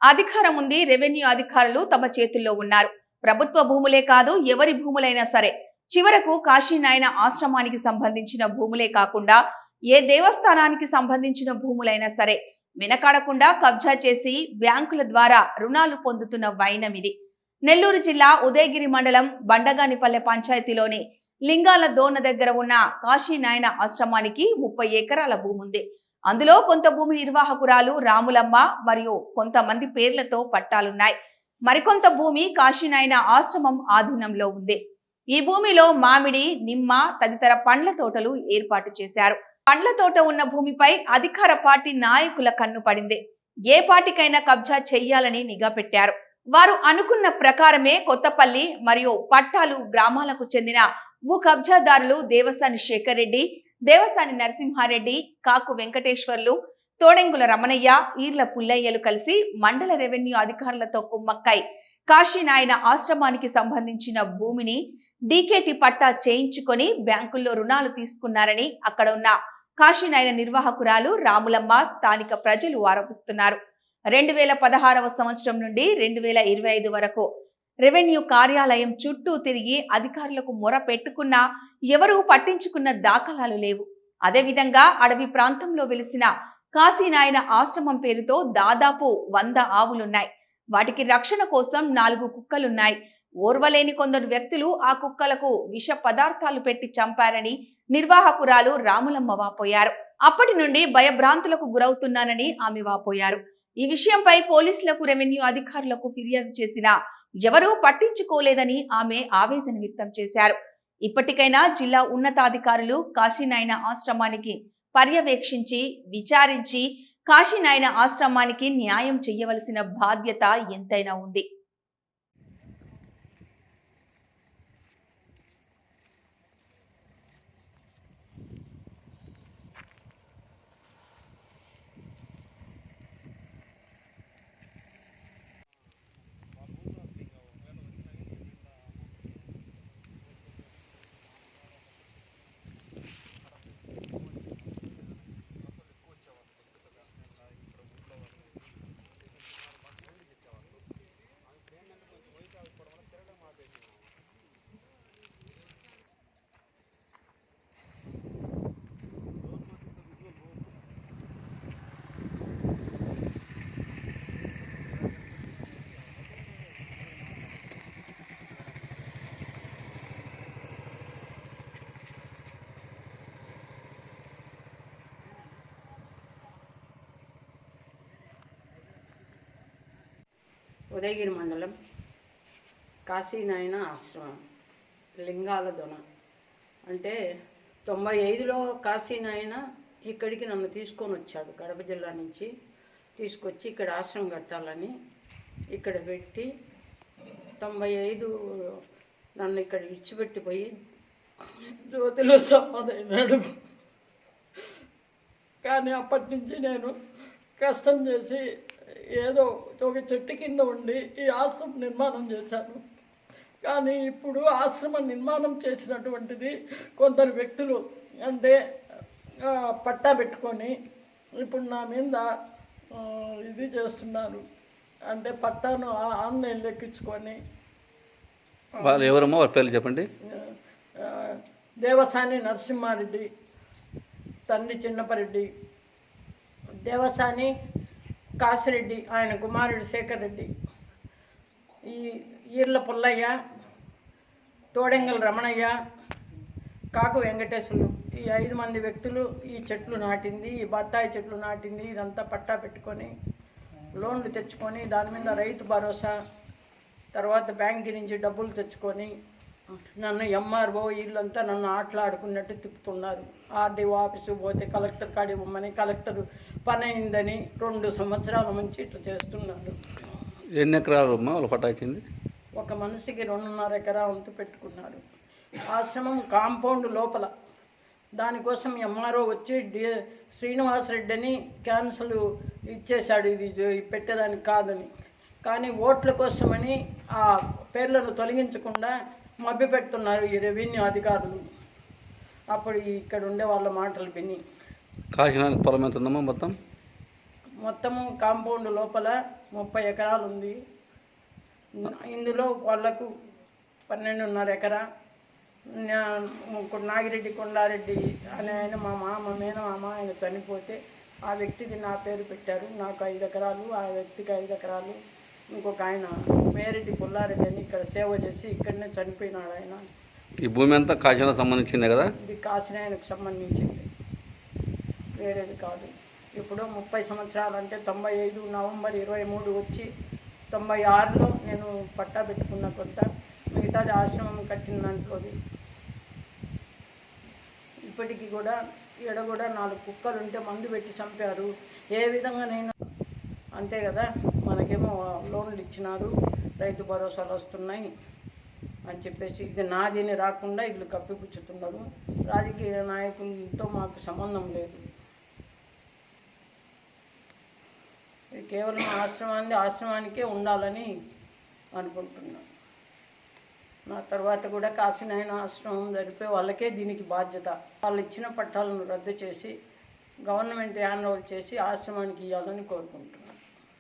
అధికారం ఉంది, రెవెన్యూ అధికారులు తమ చేతుల్లో ఉన్నారు. ప్రభుత్వ భూములే కాదు, ఎవరి భూములైనా సరే. చివరకు కాశీనాయన ఆశ్రమానికి సంబంధించిన భూములే కాకుండా ఏ దేవస్థానానికి సంబంధించిన భూములైనా సరే వెనకాడకుండా కబ్జా చేసి బ్యాంకుల ద్వారా రుణాలు పొందుతున్న వైనమిది. నెల్లూరు జిల్లా ఉదయగిరి మండలం బండగానిపల్లె పంచాయతీలోని లింగాల దోన దగ్గర ఉన్న కాశీనాయన ఆశ్రమానికి 30 ఎకరాల భూమి ఉంది. అందులో కొంత భూమి నిర్వాహకురాలు రాములమ్మ మరియు కొంతమంది పేర్లతో పట్టాలున్నాయి. మరికొంత భూమి కాశీనాయన ఆశ్రమం ఆధీనంలో ఉంది. ఈ భూమిలో మామిడి, నిమ్మ తదితర పండ్ల తోటలు ఏర్పాటు చేశారు. పండ్ల తోట ఉన్న భూమిపై అధికార పార్టీ నాయకుల కన్ను పడింది. ఏ పార్టీకైనా కబ్జా చెయ్యాలని నిఘా పెట్టారు. వారు అనుకున్న ప్రకారమే కొత్తపల్లి మరియు పట్టాలు గ్రామాలకు చెందిన భూ కబ్జాదారులు దేవసాని శేఖర్ రెడ్డి, దేవసాని నరసింహారెడ్డి, కాకు వెంకటేశ్వర్లు, తోడెంగుల రమణయ్య, ఈర్ల పుల్లయ్యలు కలిసి మండల రెవెన్యూ అధికారులతో కుమ్మక్కై కాశీనాయన ఆశ్రమానికి సంబంధించిన భూమిని డీకేటీ పట్టా చేయించుకొని బ్యాంకుల్లో రుణాలు తీసుకున్నారని అక్కడ ఉన్న కాశీనాయన నిర్వాహకురాలు రాములమ్మ, స్థానిక ప్రజలు ఆరోపిస్తున్నారు. 2016వ సంవత్సరం నుండి 2025 వరకు రెవెన్యూ కార్యాలయం చుట్టూ తిరిగి అధికారులకు మొర పెట్టుకున్నా ఎవరూ పట్టించుకున్న దాఖలాలు లేవు. అదేవిధంగా అడవి ప్రాంతంలో వెలిసిన కాశీనాయన ఆశ్రమం పేరుతో దాదాపు 100 ఆవులున్నాయి. వాటికి రక్షణ కోసం 4 కుక్కలున్నాయి. ఓర్వలేని కొందరు వ్యక్తులు ఆ కుక్కలకు విష పదార్థాలు పెట్టి చంపారని నిర్వాహకురాలు రాములమ్మ వాపోయారు. అప్పటి నుండి భయభ్రాంతులకు గురవుతున్నానని ఆమె వాపోయారు. ఈ విషయంపై పోలీసులకు, రెవెన్యూ అధికారులకు ఫిర్యాదు చేసినా ఎవరూ పట్టించుకోలేదని ఆమె ఆవేదన వ్యక్తం చేశారు. ఇప్పటికైనా జిల్లా ఉన్నతాధికారులు కాశీనాయన ఆశ్రమానికి పర్యవేక్షించి విచారించి కాశీనాయన ఆశ్రమానికి న్యాయం చేయవలసిన బాధ్యత ఎంతైనా ఉంది. ఉదయగిరి మండలం కాశీనాయన ఆశ్రమం లింగాల దొన అంటే 95లో కాశీనాయన ఇక్కడికి నన్ను తీసుకొని వచ్చాడు. కడప జిల్లా నుంచి తీసుకొచ్చి ఇక్కడ ఆశ్రమం కట్టాలని ఇక్కడ పెట్టి 95 నన్ను ఇక్కడ ఇచ్చిపెట్టిపోయి జ్యోతిలో సమాధైనాడు. కానీ అప్పటి నుంచి నేను కష్టం చేసి ఏదో ఒక చెట్టు కింద ఉండి ఈ ఆశ్రమం నిర్మాణం చేశాను. కానీ ఇప్పుడు ఆశ్రమం నిర్మాణం చేసినటువంటిది కొందరు వ్యక్తులు అంటే పట్టా పెట్టుకొని ఇప్పుడు నా మీద ఇది చేస్తున్నారు. అంటే పట్టాను ఆన్లైన్లో ఎక్కించుకొని. వాళ్ళు ఎవరమ్మో వారి పేర్లు చెప్పండి. దేవసాని నరసింహారెడ్డి, తండ్రి చిన్నపరెడ్డి, దేవసాని కాశిరెడ్డి ఆయన కుమారుడు శేఖర్ రెడ్డి, ఈ ఈర్ల పుల్లయ్య, తోడెంగల రమణయ్య, కాకు వెంకటేశ్వర్లు, ఈ 5 మంది వ్యక్తులు ఈ చెట్లు నాటింది, ఈ బత్తాయి చెట్లు నాటింది. ఇదంతా పట్టా పెట్టుకొని లోన్లు తెచ్చుకొని దాని మీద రైతు భరోసా, తర్వాత బ్యాంకు నుంచి డబ్బులు తెచ్చుకొని నన్ను ఎంఆర్ఓ వీళ్ళంతా నన్ను ఆటలాడుకున్నట్టు తిప్పుతున్నారు. ఆర్డీఓ ఆఫీసు పోతే కలెక్టర్ కాడి ఇవ్వమని, కలెక్టర్ పని అయిందని 2 సంవత్సరాల నుంచి ఇట్లా చేస్తున్నారు. ఎన్ని ఎకరాలు వాళ్ళు పట్టా ఇచ్చింది? ఒక మనిషికి 2.5 ఎకరా వంతు పెట్టుకున్నారు. ఆశ్రమం కాంపౌండ్ లోపల. దానికోసం ఎంఆర్ఓ వచ్చి శ్రీనివాసరెడ్డి అని క్యాన్సల్ ఇచ్చేశాడు, ఇది పెట్టేదానికి కాదని. కానీ ఓట్ల కోసమని ఆ పేర్లను తొలగించకుండా మభ్య పెడుతున్నారు ఈ రెవెన్యూ అధికారులు. అప్పుడు ఇక్కడ ఉండే వాళ్ళ మాటలు విని కాశీనాయన పొలం ఎంత ఉందమ్మా? మొత్తము కాంపౌండ్ లోపల 30 ఎకరాలు ఉంది. ఇందులో వాళ్ళకు 12.5 ఎకరా. నాగిరెడ్డి కొండారెడ్డి అనే ఆయన మా మేనమామ, ఆయన చనిపోతే ఆ వ్యక్తికి నా పేరు పెట్టారు. నాకు 5 ఎకరాలు, ఆ వ్యక్తికి 5 ఎకరాలు. ఇంకొక ఆయన మేరెడ్డి పుల్లారెడ్డి అని ఇక్కడ సేవ చేసి ఇక్కడనే చనిపోయినాడు ఆయన. ఈ భూమి అంతా కాశీనాథ్ సంబంధించిందే కదా? ఇది కాశీనాయనకు సంబంధించింది, వేరేది కాదు. ఇప్పుడు 30 సంవత్సరాలు అంటే 95 నవంబర్ 23 వచ్చి 96లో నేను పట్టా పెట్టుకున్న కొంత, మిగతాది ఆశ్రమం కట్టిన దాంట్లోది. ఇప్పటికీ కూడా ఈడ కూడా 4 కుక్కలు ఉంటే మందు పెట్టి చంపారు. ఏ విధంగానైనా అంతే కదా, మనకేమో లోన్లు ఇచ్చినారు, రైతు భరోసాలు వస్తున్నాయి అని చెప్పేసి ఇది నాదిని రాకుండా వీళ్ళు కప్పిపుచ్చుతున్నారు. రాజకీయ నాయకులతో మాకు సంబంధం లేదు. ఇది కేవలం ఆశ్రమానికే ఉండాలని అనుకుంటున్నాను. నా తర్వాత కూడా కాశీనాయన ఆశ్రమం జరిపే వాళ్ళకే దీనికి బాధ్యత. వాళ్ళు ఇచ్చిన పట్టాలను రద్దు చేసి గవర్నమెంట్ హ్యాండ్ ఓవర్ చేసి ఆశ్రమానికి ఇవ్వాలని కోరుకుంటున్నాను.